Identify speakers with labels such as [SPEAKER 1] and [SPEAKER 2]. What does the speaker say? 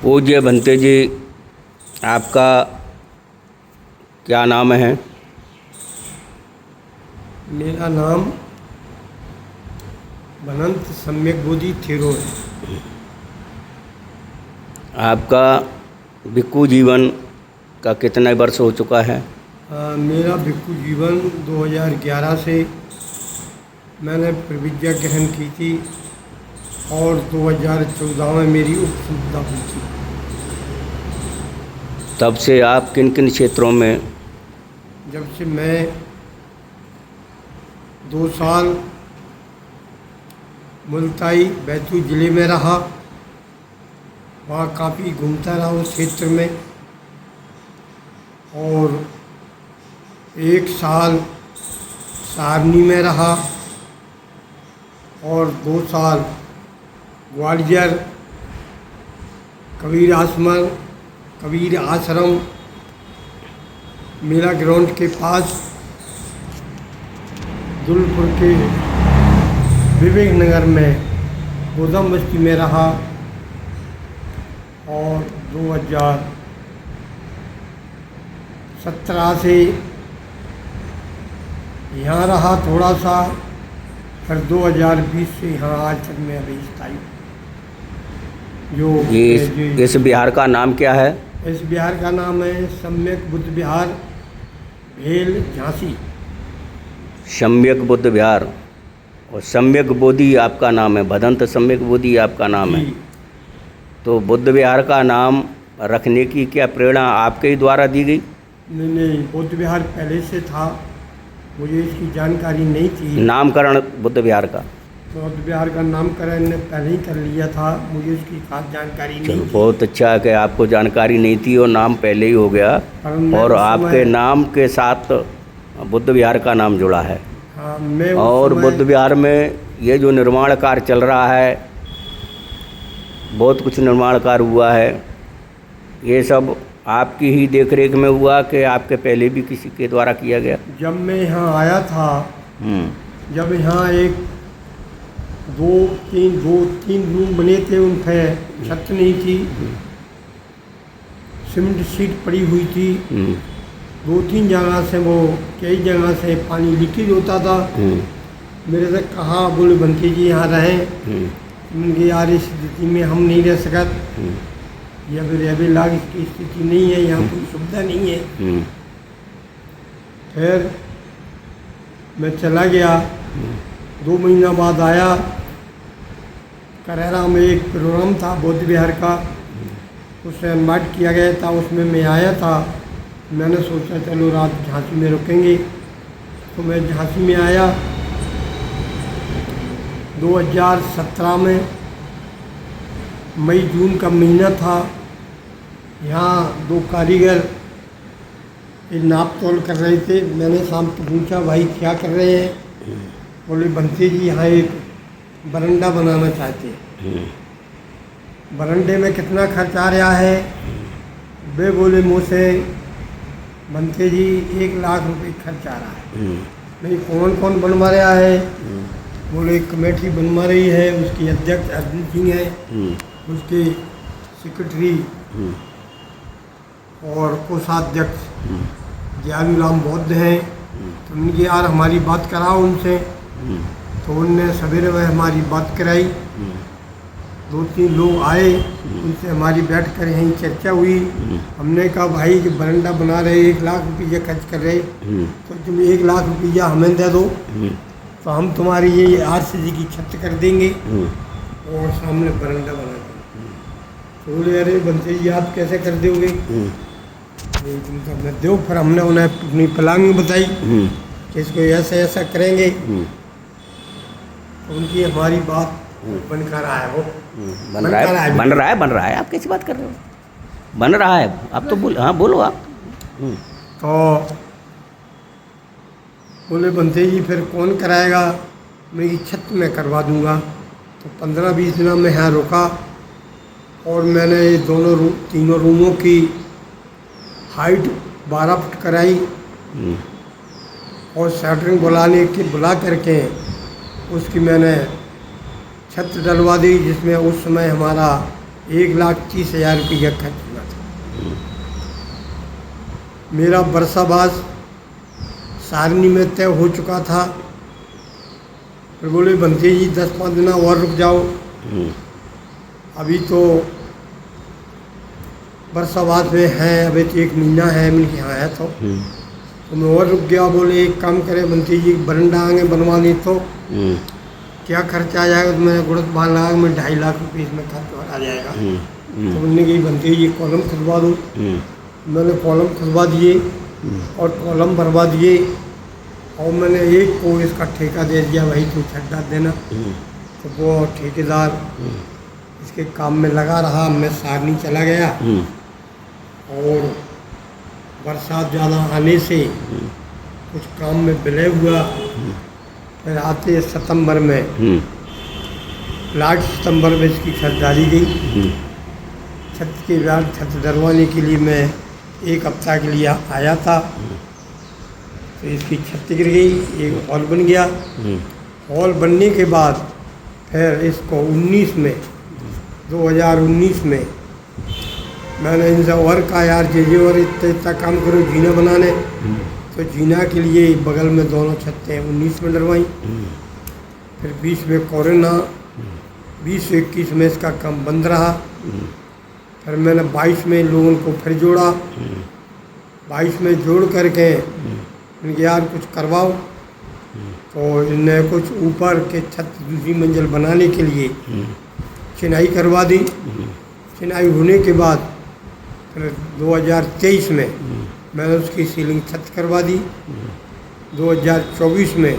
[SPEAKER 1] पूज्य भंते जी, आपका क्या नाम है?
[SPEAKER 2] मेरा नाम भनंत सम्यक बोधि थेरो है।
[SPEAKER 1] आपका भिक्खु जीवन का कितने वर्ष हो चुका है?
[SPEAKER 2] मेरा भिक्खु जीवन 2011 से मैंने प्रतिज्ञा ग्रहण की थी और 2014 में मेरी उपसंपदा हुई थी।
[SPEAKER 1] तब से आप किन किन क्षेत्रों में?
[SPEAKER 2] जब से मैं 2 साल मुल्ताई बैतूल ज़िले में रहा, वहाँ काफ़ी घूमता रहा उस क्षेत्र में, और 1 साल सारनी में रहा और 2 साल ग्वालियर कबीर आश्रम मेला ग्राउंड के पास दुलपुर के विवेक नगर में गोदाम बस्ती में रहा, और 2017 से यहाँ रहा थोड़ा सा, फिर 2020 से यहाँ आज तक मैं अभी स्थायी हूँ।
[SPEAKER 1] इस बिहार का नाम क्या है?
[SPEAKER 2] इस बिहार का नाम है सम्यक बुद्ध विहार, भेल, झांसी।
[SPEAKER 1] सम्यक बुद्ध विहार, और सम्यक बोधि आपका नाम है, भदंत सम्यक बोधि आपका नाम है। तो बुद्ध विहार का नाम रखने की क्या प्रेरणा आपके ही द्वारा दी गई?
[SPEAKER 2] नहीं, बुद्ध विहार पहले से था, मुझे इसकी जानकारी नहीं थी।
[SPEAKER 1] नामकरण बुद्ध विहार का?
[SPEAKER 2] बुद्ध विहार का नामकरण ने पहले ही कर लिया था, मुझे इसकी खास जानकारी नहीं थी।
[SPEAKER 1] बहुत अच्छा है कि आपको जानकारी नहीं थी और नाम पहले ही हो गया, और आपके नाम के साथ बुद्ध विहार का नाम जुड़ा है।
[SPEAKER 2] हाँ,
[SPEAKER 1] और बुद्ध विहार में ये जो निर्माण कार्य चल रहा है, बहुत कुछ निर्माण कार्य हुआ है, ये सब आपकी ही देखरेख में हुआ कि आपके पहले भी किसी के द्वारा किया गया?
[SPEAKER 2] जब मैं यहाँ आया था, जब यहाँ दो तीन रूम बने थे, उन पर छत नहीं थी, सीमेंट शीट पड़ी हुई थी, 2-3 जगह से कई जगह से पानी लीकेज होता था। मेरे से कहा, बोले भंते जी यहाँ रहें। उनकी यार इस स्थिति में हम नहीं रह सकते, या फिर अभी लाग की स्थिति नहीं है, यहाँ कोई सुविधा नहीं है। फिर मैं चला गया, 2 महीना बाद आया। करेरा में एक प्रोग्राम था बुद्ध विहार का, उससे इन्वाइट किया गया था, उसमें मैं आया था। मैंने सोचा चलो रात झांसी में रुकेंगे, तो मैं झांसी में आया 2017 में, मई जून का महीना था। यहाँ 2 कारीगर नाप तोल कर रहे थे। मैंने शाम को पूछा, भाई क्या कर रहे हैं? बोले भंते जी यहाँ एक बरंडा बनाना चाहते हैं। बरंडे में कितना खर्च आ रहा है? वे बोले मुझसे, भंते जी 1 लाख रुपए खर्च आ रहा है। नहीं, कौन कौन बनवा रहा है? बोले कमेटी बनवा रही है, उसकी अध्यक्ष अर्जुन सिंह है, उसके सेक्रेटरी और कोषाध्यक्ष दयालु राम बौद्ध हैं। तो उनकी यार हमारी बात कराओ उनसे। तो उनने सवेरे में हमारी बात कराई, 2-3 लोग आए, उनसे हमारी बैठ कर यहीं चर्चा हुई। हमने कहा, भाई जो बरंडा बना रहे 1 लाख रुपया खर्च कर रहे, तो तुम 1 लाख रुपया हमें दे दो, तो हम तुम्हारी ये RCC की छत कर देंगे और सामने बरंडा बना देंगे। तो बोले, अरे भंते जी आप कैसे कर दोगे? मैं दो। फिर हमने उन्हें अपनी प्लानिंग बताई कि इसको ऐसा ऐसा करेंगे। तो उनकी हमारी बात बनकर रहा है, वो
[SPEAKER 1] बन रहा है। आप कैसी बात कर रहे हो? बन रहा है, आप तो बोल, हाँ बोलो आप।
[SPEAKER 2] तो बोले भंते जी फिर कौन कराएगा? मेरी छत में करवा दूंगा। तो 15-20 दिन में यहाँ रुका, और मैंने ये तीनों रूमों की हाइट 12 फुट कराई, और शटरिंग बुला करके उसकी मैंने छत डलवा दी, जिसमें उस समय हमारा 1,30,000 रुपया खर्च हुआ था। मेरा बरसाबाज सारनी में तय हो चुका था। फिर बोले बंते जी 10-5 दिन और रुक जाओ, अभी तो बरसाबाद में है, अभी तो 1 महीना है। मैंने यहाँ है तो मैं और रुक गया। बोले एक काम करे बंते जी, बरंडा आगे बनवा ली तो क्या खर्चा आ जाएगा? तो मैंने गुड़त बाल लगा, मैं 2.5 लाख रुपये इसमें खर्च आ जाएगा। तो उन्होंने कही बंते जी कॉलम खुदवा दो। मैंने कॉलम खुदवा दिए और कॉलम भरवा दिए, और मैंने एक को इसका ठेका दे दिया, वही तू छत डाल देना। तो वो ठेकेदार इसके काम में लगा रहा। मैं सारनी चला गया, और बरसात ज़्यादा आने से कुछ काम में विलय हुआ। फिर आते सितंबर में, लास्ट सितंबर में इसकी छत डाली गई। छत के बाद छत डलवाने के लिए मैं 1 हफ्ता के लिए आया था। तो इसकी छत गिर गई, एक हॉल बन गया। हॉल बनने के बाद फिर इसको 2019 में मैंने इनसे और कहा यार जे और इतना काम करो जीना बनाने। तो जीना के लिए बगल में दोनों छतें 19 में डलवाई। फिर 20 में कोरोना, 20-21 में इसका काम बंद रहा। फिर मैंने 22 में लोगों को फिर जोड़ा। 22 में जोड़ करके इनके यार कुछ करवाओ। तो इनने कुछ ऊपर के छत दूसरी मंजिल बनाने के लिए चिनाई करवा दी। चिनाई होने के बाद फिर 2023 में मैंने उसकी सीलिंग छत करवा दी। 2024 में